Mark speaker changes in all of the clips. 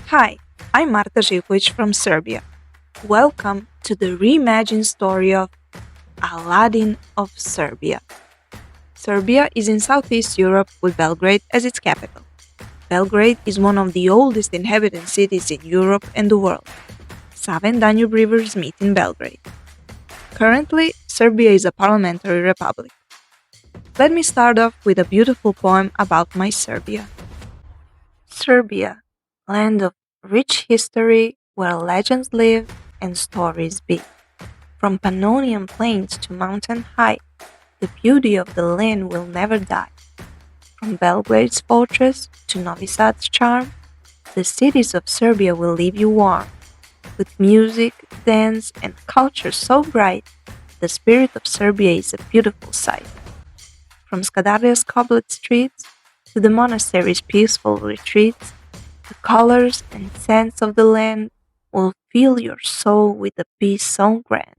Speaker 1: Hi, I'm Marta Živković from Serbia. Welcome to the reimagined story of Aladdin of Serbia. Serbia is in Southeast Europe with Belgrade as its capital. Belgrade is one of the oldest inhabited cities in Europe and the world. Sava and Danube rivers meet in Belgrade. Currently, Serbia is a parliamentary republic. Let me start off with a beautiful poem about my Serbia. Serbia, land of rich history where legends live and stories be. From Pannonian Plains to mountain height, the beauty of the land will never die. From Belgrade's fortress to Novi Sad's charm, the cities of Serbia will leave you warm. With music, dance, and culture so bright, the spirit of Serbia is a beautiful sight. From Skadarlia's cobbled streets to the monastery's peaceful retreats, the colors and scents of the land will fill your soul with a peace so grand.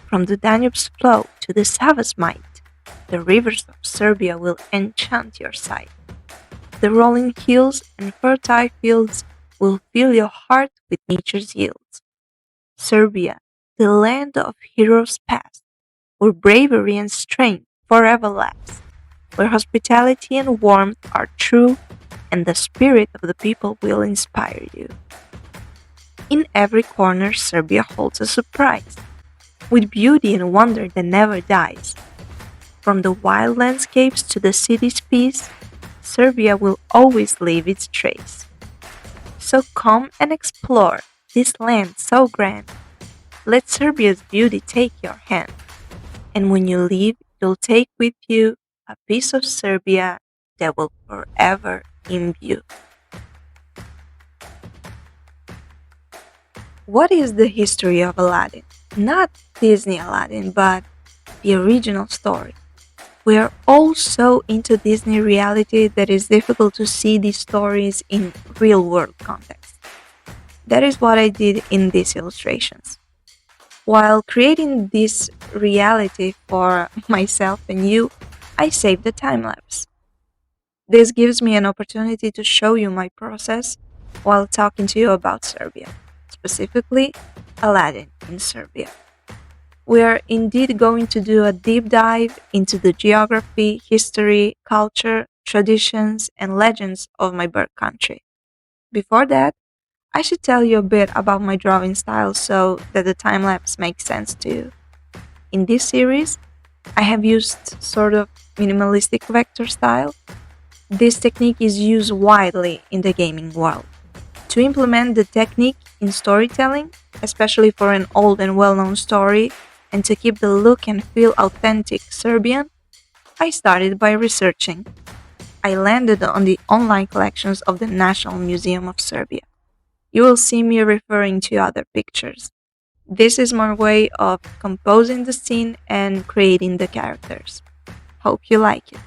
Speaker 1: From the Danube's flow to the Sava's might, the rivers of Serbia will enchant your sight. The rolling hills and fertile fields will fill your heart with nature's yields. Serbia, the land of heroes past, where bravery and strength forever last, where hospitality and warmth are true, and the spirit of the people will inspire you. In every corner, Serbia holds a surprise, with beauty and wonder that never dies. From the wild landscapes to the city's peace, Serbia will always leave its trace. So come and explore this land so grand. Let Serbia's beauty take your hand, and when you leave, you'll take with you a piece of Serbia that will forever imbue. What is the history of Aladdin? Not Disney Aladdin, but the original story. We are all so into Disney reality that it's difficult to see these stories in real world context. That is what I did in these illustrations. While creating this reality for myself and you, I saved a time lapse. This gives me an opportunity to show you my process while talking to you about Serbia, specifically Aladdin in Serbia. We are indeed going to do a deep dive into the geography, history, culture, traditions, and legends of my birth country. Before that, I should tell you a bit about my drawing style so that the time lapse makes sense to you. In this series, I have used sort of minimalistic vector style. This technique is used widely in the gaming world. To implement the technique in storytelling, especially for an old and well-known story, and to keep the look and feel authentic Serbian, I started by researching. I landed on the online collections of the National Museum of Serbia. You will see me referring to other pictures. This is my way of composing the scene and creating the characters. Hope you like it.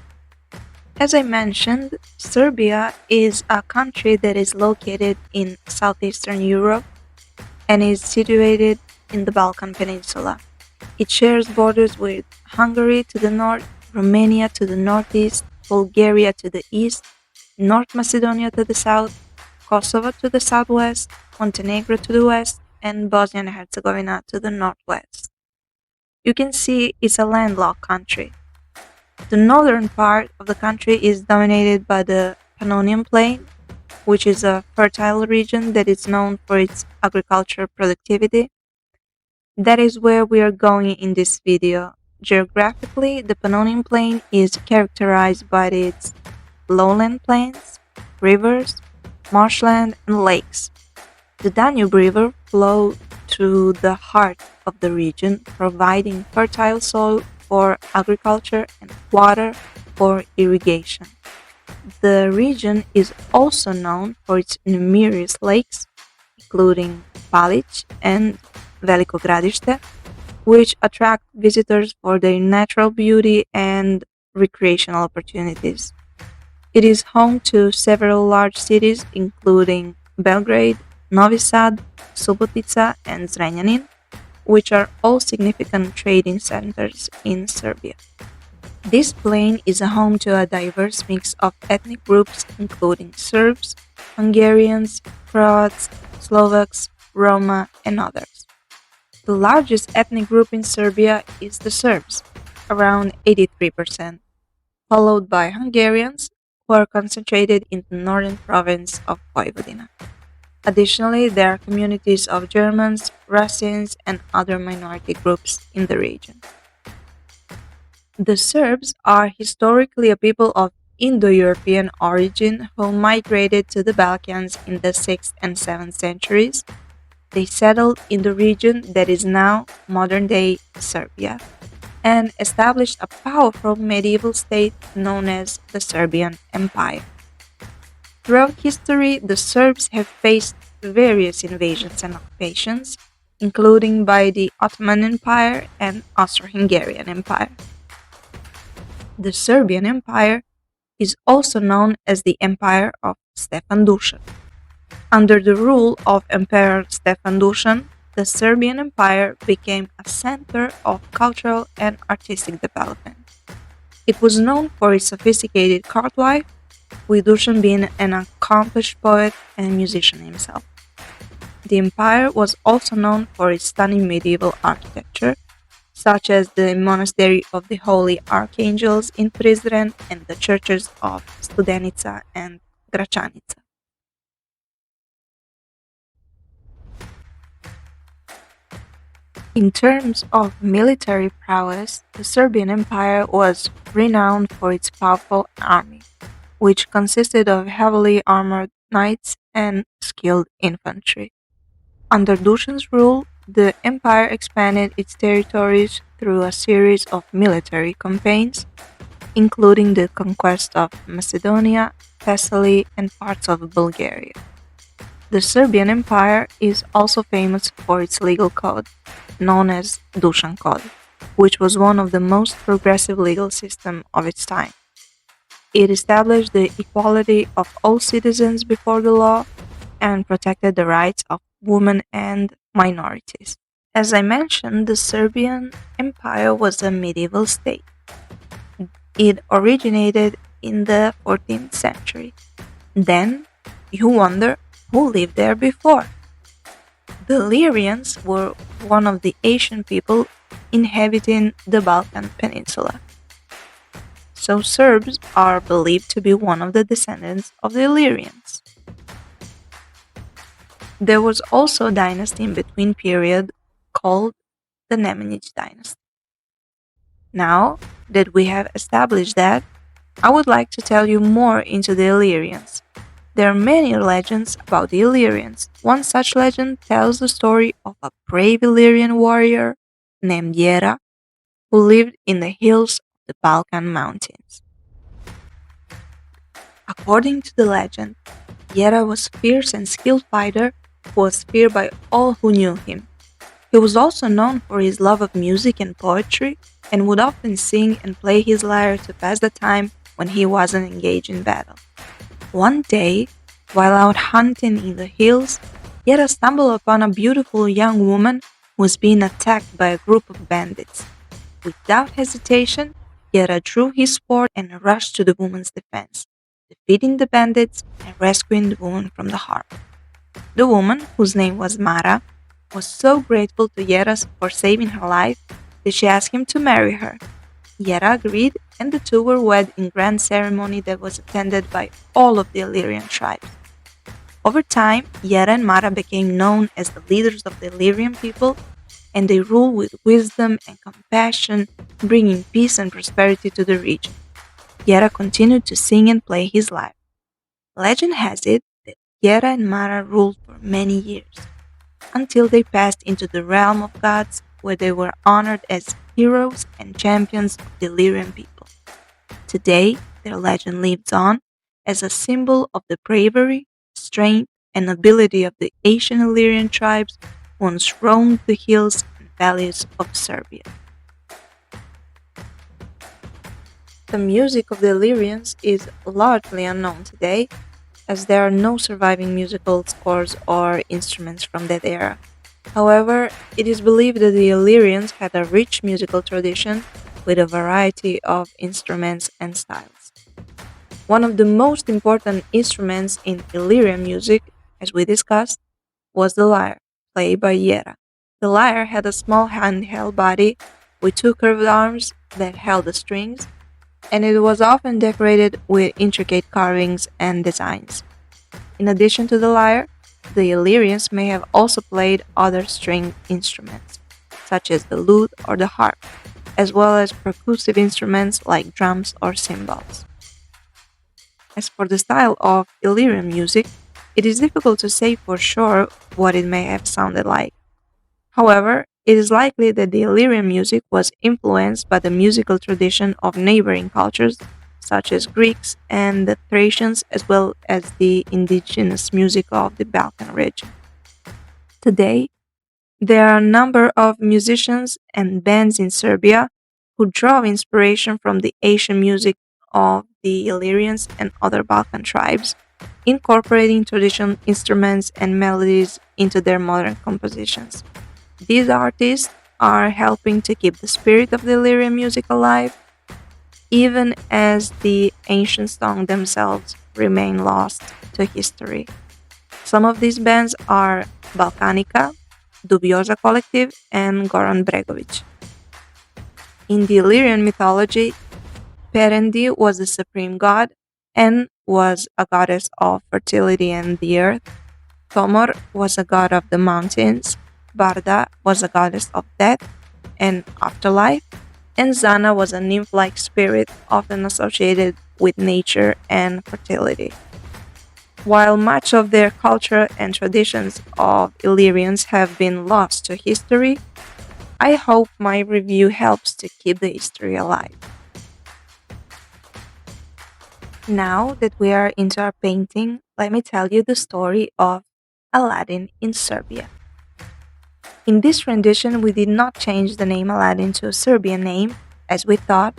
Speaker 1: As I mentioned, Serbia is a country that is located in southeastern Europe and is situated in the Balkan Peninsula. It shares borders with Hungary to the north, Romania to the northeast, Bulgaria to the east, North Macedonia to the south, Kosovo to the southwest, Montenegro to the west, and Bosnia and Herzegovina to the northwest. You can see it's a landlocked country. The northern part of the country is dominated by the Pannonian Plain, which is a fertile region that is known for its agricultural productivity. That is where we are going in this video. Geographically, the Pannonian Plain is characterized by its lowland plains, rivers, marshland, and lakes. The Danube River flows through the heart of the region, providing fertile soil for agriculture and water for irrigation. The region is also known for its numerous lakes, including Palić and Veliko Gradište, which attract visitors for their natural beauty and recreational opportunities. It is home to several large cities, including Belgrade, Novi Sad, Subotica, and Zrenjanin, which are all significant trading centers in Serbia. This plain is a home to a diverse mix of ethnic groups including Serbs, Hungarians, Croats, Slovaks, Roma, and others. The largest ethnic group in Serbia is the Serbs, around 83%, followed by Hungarians, who are concentrated in the northern province of Vojvodina. Additionally, there are communities of Germans, Russians, and other minority groups in the region. The Serbs are historically a people of Indo-European origin who migrated to the Balkans in the 6th and 7th centuries. They settled in the region that is now modern-day Serbia and established a powerful medieval state known as the Serbian Empire. Throughout history, the Serbs have faced various invasions and occupations, including by the Ottoman Empire and Austro-Hungarian Empire. The Serbian Empire is also known as the Empire of Stefan Dušan. Under the rule of Emperor Stefan Dušan, the Serbian Empire became a center of cultural and artistic development. It was known for its sophisticated court life, with Dušan being an accomplished poet and musician himself. The empire was also known for its stunning medieval architecture, such as the Monastery of the Holy Archangels in Prizren and the churches of Studenica and Gračanica. In terms of military prowess, the Serbian Empire was renowned for its powerful army, which consisted of heavily armored knights and skilled infantry. Under Dušan's rule, the empire expanded its territories through a series of military campaigns, including the conquest of Macedonia, Thessaly, and parts of Bulgaria. The Serbian Empire is also famous for its legal code, known as Dušan Code, which was one of the most progressive legal systems of its time. It established the equality of all citizens before the law and protected the rights of women and minorities. As I mentioned, the Serbian Empire was a medieval state. It originated in the 14th century. Then, you wonder who lived there before. The Illyrians were one of the Asian people inhabiting the Balkan Peninsula. So Serbs are believed to be one of the descendants of the Illyrians. There was also a dynasty in between period called the Nemanjić dynasty. Now that we have established that, I would like to tell you more into the Illyrians. There are many legends about the Illyrians. One such legend tells the story of a brave Illyrian warrior named Jera, who lived in the hills of the Balkan mountains. According to the legend, Jera was a fierce and skilled fighter who was feared by all who knew him. He was also known for his love of music and poetry and would often sing and play his lyre to pass the time when he wasn't engaged in battle. One day, while out hunting in the hills, Jera stumbled upon a beautiful young woman who was being attacked by a group of bandits. Without hesitation, Jera drew his sword and rushed to the woman's defense, defeating the bandits and rescuing the woman from the harm. The woman, whose name was Mara, was so grateful to Jera for saving her life that she asked him to marry her. Jera agreed, and the two were wed in grand ceremony that was attended by all of the Illyrian tribes. Over time, Jera and Mara became known as the leaders of the Illyrian people, and they ruled with wisdom and compassion, bringing peace and prosperity to the region. Jera continued to sing and play his lyre. Legend has it that Jera and Mara ruled for many years, until they passed into the realm of gods, where they were honored as heroes and champions of the Illyrian people. Today, their legend lives on as a symbol of the bravery, strength, and ability of the ancient Illyrian tribes who once roamed the hills and valleys of Serbia. The music of the Illyrians is largely unknown today, as there are no surviving musical scores or instruments from that era. However, it is believed that the Illyrians had a rich musical tradition with a variety of instruments and styles. One of the most important instruments in Illyrian music, as we discussed, was the lyre, played by Yera. The lyre had a small handheld body with two curved arms that held the strings, and it was often decorated with intricate carvings and designs. In addition to the lyre, the Illyrians may have also played other stringed instruments, such as the lute or the harp, as well as percussive instruments like drums or cymbals. As for the style of Illyrian music, it is difficult to say for sure what it may have sounded like. However, it is likely that the Illyrian music was influenced by the musical tradition of neighboring cultures, such as Greeks and the Thracians, as well as the indigenous music of the Balkan region. Today, there are a number of musicians and bands in Serbia who draw inspiration from the Asian music of the Illyrians and other Balkan tribes, incorporating traditional instruments and melodies into their modern compositions. These artists are helping to keep the spirit of the Illyrian music alive, even as the ancient songs themselves remain lost to history. Some of these bands are Balkanica, Dubioza Collective, and Goran Bregovic. In the Illyrian mythology, Perendi was the supreme god and was a goddess of fertility and the earth. Tomor was a god of the mountains. Barda was a goddess of death and afterlife. And Zana was a nymph like spirit often associated with nature and fertility. While much of their culture and traditions of Illyrians have been lost to history, I hope my review helps to keep the history alive. Now that we are into our painting, let me tell you the story of Aladdin in Serbia. In this rendition, we did not change the name Aladdin to a Serbian name, as we thought,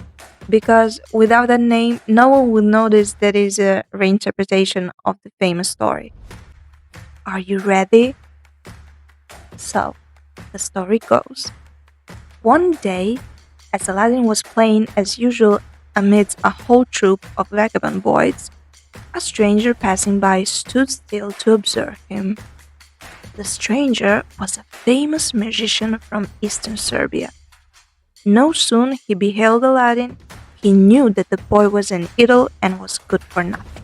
Speaker 1: because without that name, no one would notice that it is a reinterpretation of the famous story. Are you ready? So, the story goes. One day, as Aladdin was playing as usual amidst a whole troop of vagabond boys, a stranger passing by stood still to observe him. The stranger was a famous magician from eastern Serbia. No sooner he beheld Aladdin, he knew that the boy was an idol and was good for nothing.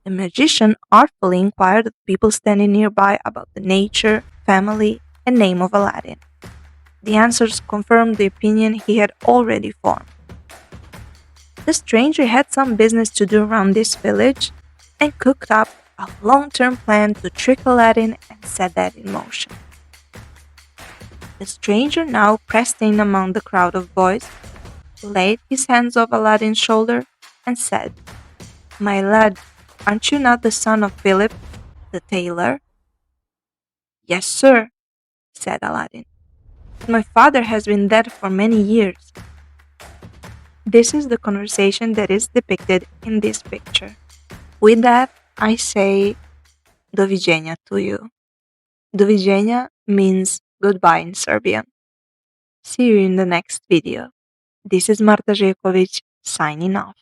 Speaker 1: The magician artfully inquired of people standing nearby about the nature, family, and name of Aladdin. The answers confirmed the opinion he had already formed. The stranger had some business to do around this village and cooked up a long-term plan to trick Aladdin and set that in motion. The stranger now pressed in among the crowd of boys, laid his hands on Aladdin's shoulder, and said, "My lad, aren't you not the son of Philip, the tailor?" "Yes, sir," said Aladdin. "My father has been dead for many years." This is the conversation that is depicted in this picture. With that, I say doviđenja to you. Doviđenja means goodbye in Serbian. See you in the next video. This is Marta Žeković signing off.